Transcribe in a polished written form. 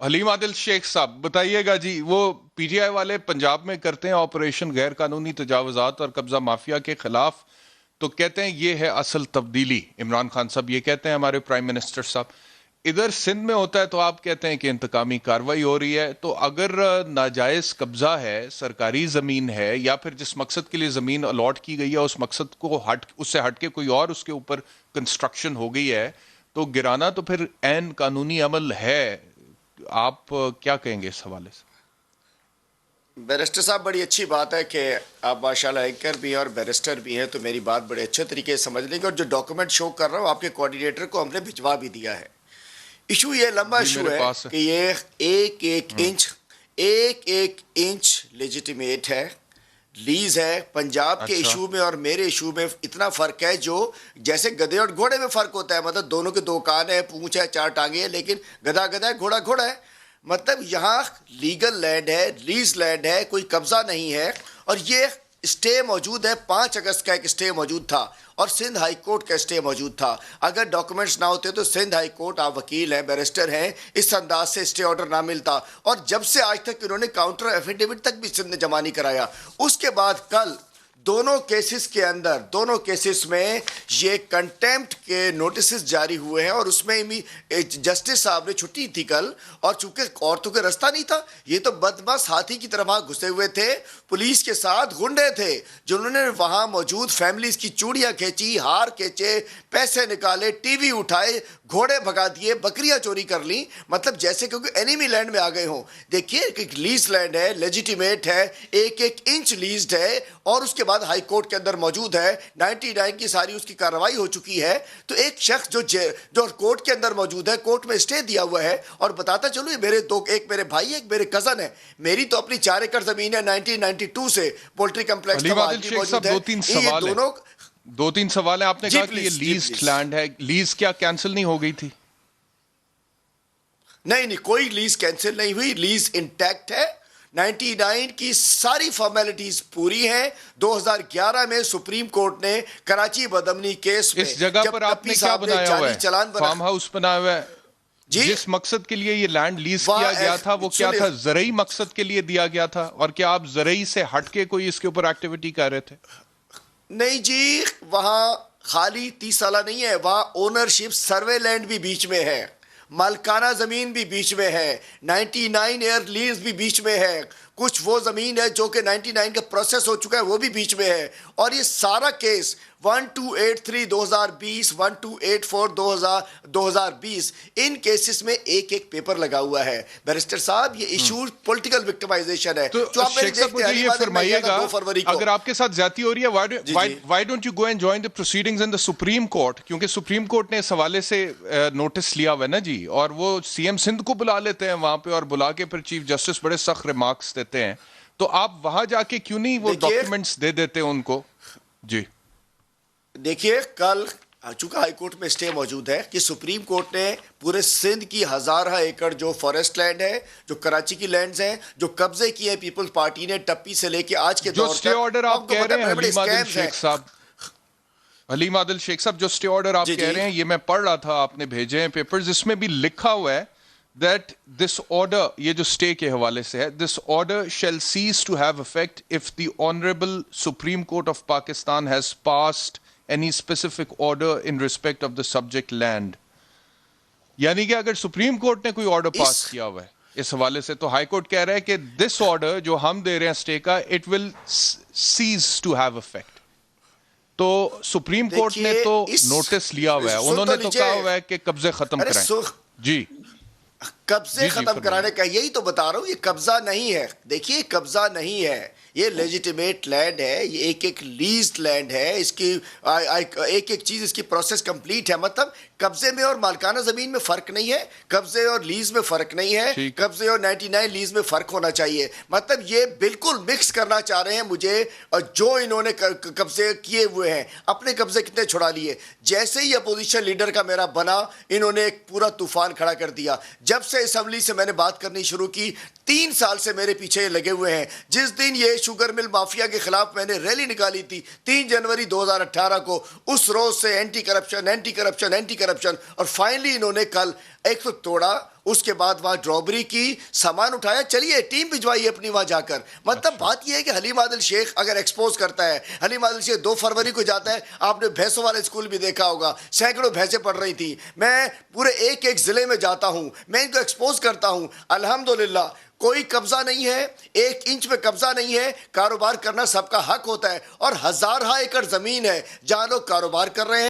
حلیم عادل شیخ صاحب بتائیے گا جی، وہ پی ٹی آئی والے پنجاب میں کرتے ہیں آپریشن غیر قانونی تجاوزات اور قبضہ مافیا کے خلاف، تو کہتے ہیں یہ ہے اصل تبدیلی. عمران خان صاحب یہ کہتے ہیں، ہمارے پرائم منسٹر صاحب. ادھر سندھ میں ہوتا ہے تو آپ کہتے ہیں کہ انتقامی کاروائی ہو رہی ہے. تو اگر ناجائز قبضہ ہے، سرکاری زمین ہے، یا پھر جس مقصد کے لیے زمین الاٹ کی گئی ہے اس مقصد کو اس سے ہٹ کے کوئی اور اس کے اوپر کنسٹرکشن ہو گئی ہے، تو گرانا تو پھر عین قانونی عمل ہے. آپ کیا کہیں گے اس حوالے سے؟ بیرسٹر صاحب بڑی اچھی بات ہے کہ آپ ماشاءاللہ اینکر بھی ہیں اور بیرسٹر بھی ہیں، تو میری بات بڑے اچھے طریقے سے سمجھ لیں گے. اور جو ڈاکومنٹ شو کر رہا ہوں آپ کے کوارڈینیٹر کو ہم نے بھجوا بھی دیا ہے. ایشو یہ لمبا جی میرے ایشو ہے پاس ہے. کہ یہ ایک انچ لیجیٹیمیٹ ہے، لیز ہے. پنجاب کے اچھا. ایشو میں اور میرے ایشو میں اتنا فرق ہے جو جیسے گدھے اور گھوڑے میں فرق ہوتا ہے. مطلب دونوں کے دو کان ہیں، پونچھ ہے، چار ٹانگیں ہیں، لیکن گدھا گدھا ہے، گھوڑا گھوڑا ہے. مطلب یہاں لیگل لینڈ ہے، لیز لینڈ ہے، کوئی قبضہ نہیں ہے. اور یہ اسٹے موجود ہے، 5 اگست کا ایک اسٹے موجود تھا اور سندھ ہائی کورٹ کا اسٹے موجود تھا. اگر ڈاکومنٹس نہ ہوتے تو سندھ ہائی کورٹ، آپ وکیل ہیں، بیرسٹر ہیں، اس انداز سے اسٹے آرڈر نہ ملتا. اور جب سے آج تک انہوں نے کاؤنٹر ایفیڈیوٹ تک بھی سندھ نے جمع نہیں کرایا. اس کے بعد کل دونوں کیسز کے اندر، دونوں کیسز میں یہ کنٹیمپٹ کے نوٹسز جاری ہوئے ہیں. اور اس میں جسٹس صاحب نے چھٹی تھی کل، اور چونکہ عورتوں کے رستہ نہیں تھا، یہ تو بدمعاش ہاتھی کی طرح وہاں گھسے ہوئے تھے. پولیس کے ساتھ گنڈے تھے جنہوں نے وہاں موجود فیملیز کی چوڑیاں کھینچی، ہار کھینچے، پیسے نکالے، ٹی وی اٹھائے، گھوڑے بھگا دیے، بکریاں چوری کر لیں. مطلب جیسے کیونکہ اینیمی لینڈ میں آ گئے ہوں. دیکھیے ایک لیز لینڈ ہے، لیجیٹیمیٹ ہے، ایک انچ لیزڈ ہے، اور اس کے بعد ہائی کورٹ کے اندر موجود ہے. 99 کی ساری اس کی کارروائی ہو چکی ہے. تو ایک شخص جو کورٹ کے اندر موجود ہے، کورٹ میں اسٹے دیا ہوا ہے. اور بتاتا چلو یہ ایک میرے بھائی ہے، ایک میرے کزن ہے. میری تو اپنی 4 ایکڑ زمین ہے 1992 سے، پولٹری کمپلیکس تھا، حلیم وہ عادل آج بھی شیخ موجود صاحب، ہے. دو تین یہ سوال ہیں. دونوں. دو تین سوال ہیں. آپ نے جی کہا کہ یہ پلیز، جی لیزڈ پلیز. لینڈ ہے، لیز کیا کینسل نہیں ہو گئی تھی؟ نہیں، کوئی لیز کینسل نہیں ہوئی، لیز انٹیکٹ ہے. 99 کی ساری فارمیلٹیز پوری ہیں. 2011 میں سپریم کورٹ نے کراچی بدامنی کیس میں اس جگہ جب پر آپ ٹپی نے کیا صاحب نے بنایا ہوا جعلی ہے؟ چلان بنا. فارم ہاؤس بنایا ہوا ہے. جی جس مقصد کے لیے یہ لینڈ لیز وہاں کیا گیا تھا وہ کیا سنیے، تھا؟ زرعی مقصد کے لیے دیا گیا تھا؟ اور کیا آپ زرعی سے ہٹ کے کوئی اس کے اوپر ایکٹیویٹی کر رہے تھے؟ نہیں جی، وہاں خالی 30 سالہ نہیں ہے، وہاں اونرشپ سروے لینڈ بھی بیچ میں ہے، مالکانہ زمین بھی بیچ میں ہے، 99 ایئر لیز بھی بیچ میں ہے. کچھ وہ زمین ہے جو کہ 99 کا پروسیس ہو چکا ہے، وہ بھی بیچ میں ہے. اور یہ سارا کیس 1283 2020، 1284 2020، ان کیسز میں ایک پیپر لگا ہوا ہے. بیرسٹر صاحب یہ ایشو پولیٹیکل وکٹمائزیشن ہے تو جو آپ میری شیخ صاحب دیکھتے ہیں. مجھے علی یہ مادر میں گیا فرمائیے تھا گا، 2 فروری کو. اگر آپ کے ساتھ زیادتی ہو رہی ہے، جی جی why don't you go and join the proceedings in the Supreme Court? کیونکہ سپریم کورٹ نے اس حوالے سے نوٹس لیا ہوا ہے نا جی، اور وہ سی ایم سندھ کو بلا لیتے ہیں وہاں پہ، اور بلا کے پھر چیف جسٹس بڑے سخت ریمارکس دیتے ہیں. تو آپ وہاں جا کے کیوں نہیں وہ دیکھیے ڈاکیومنٹس دے دیتے ان کو؟ جی دیکھیے کل چونکہ ہائی کورٹ میں اسٹے موجود ہے کہ سپریم کورٹ نے پورے سندھ کی 1000 ایکڑ جو فارسٹ لینڈ ہے، جو کراچی کی لینڈز ہیں، جو قبضے کی ہے پیپلز پارٹی نے ٹپی سے لے کے آج کے جو دور سٹے تک. آرڈر آپ آپ کو کہہ پتہ رہے ہے ہیں بڑے بڑے حلیم عادل اسکیمز ہیں. شیخ صاحب، حلیم عادل شیخ صاحب جو سٹے آرڈر آپ جی کہہ جی رہے ہیں، یہ میں پڑھ رہا تھا، آپ نے بھیجے ہیں پیپرز، اس میں بھی لکھا ہوا ہے that this order، یہ جو سٹے کے حوالے سے ہے، this order shall cease to have effect if the Honorable Supreme Court of Pakistan has passed any specific order in respect of the subject land. یعنی کہ اگر سپریم کورٹ نے کوئی آرڈر اس پاس کیا ہوا ہے اس حوالے سے، تو ہائی کورٹ کہہ رہا ہے کہ دس آرڈر جو ہم دے رہے ہیں سٹے کا، it will cease to have effect. تو سپریم کورٹ نے دیکھیے تو اس نوٹس لیا ہوا ہے، سن انہوں تو نے تو لیجئے. کہا ہوا ہے کہ قبضے ختم ارے کرائیں. جی قبضے جی جی ختم فرمائیے. کرانے کا یہی تو بتا رہا ہوں. یہ قبضہ نہیں ہے، دیکھیے قبضہ نہیں ہے، یہ لیجیٹیمیٹ لینڈ ہے، یہ ایک لیزڈ لینڈ ہے. اس کی ایک چیز، اس کی پروسیس کمپلیٹ ہے. مطلب قبضے میں اور مالکانہ زمین میں فرق نہیں ہے، قبضے اور لیز میں فرق نہیں ہے، ٹھیک. قبضے اور 99 لیز میں فرق ہونا چاہیے. مطلب یہ بالکل مکس کرنا چاہ رہے ہیں مجھے. اور جو انہوں نے قبضے کیے ہوئے ہیں، اپنے قبضے کتنے چھڑا لیے. جیسے ہی اپوزیشن لیڈر کا میرا بنا، انہوں نے ایک پورا طوفان کھڑا کر دیا. جب سے اسمبلی سے میں نے بات کرنی شروع کی، 3 سال سے میرے پیچھے لگے ہوئے ہیں. جس دن یہ شوگر مل مافیا کے خلاف میں نے ریلی نکالی تھی 3 جنوری 2018 کو، اس روز سے anti corruption anti corruption anti corruption. اور فائنلی انہوں نے کل ایک تو توڑا، اس کے بعد وہاں ڈرابری کی، سامان اٹھایا، چلیے ٹیم بھجوائیے اپنی وہاں جا کر. مطلب بات یہ ہے کہ حلیم عادل شیخ اگر ایکسپوز کرتا ہے، حلیم عادل شیخ 2 فروری کو جاتا ہے، آپ نے بھینسوں والے اسکول بھی دیکھا ہوگا، سینکڑوں بھینسیں پڑھ رہی تھیں، میں پورے ایک ضلع میں جاتا ہوں، میں ان کو ایکسپوز کرتا ہوں. الحمدللہ کوئی قبضہ نہیں ہے، 1 انچ پہ قبضہ نہیں ہے. کاروبار کرنا سب کا حق ہوتا ہے، اور ہزارہ ایکڑ زمین ہے جہاں لوگ کاروبار کر رہے ہیں.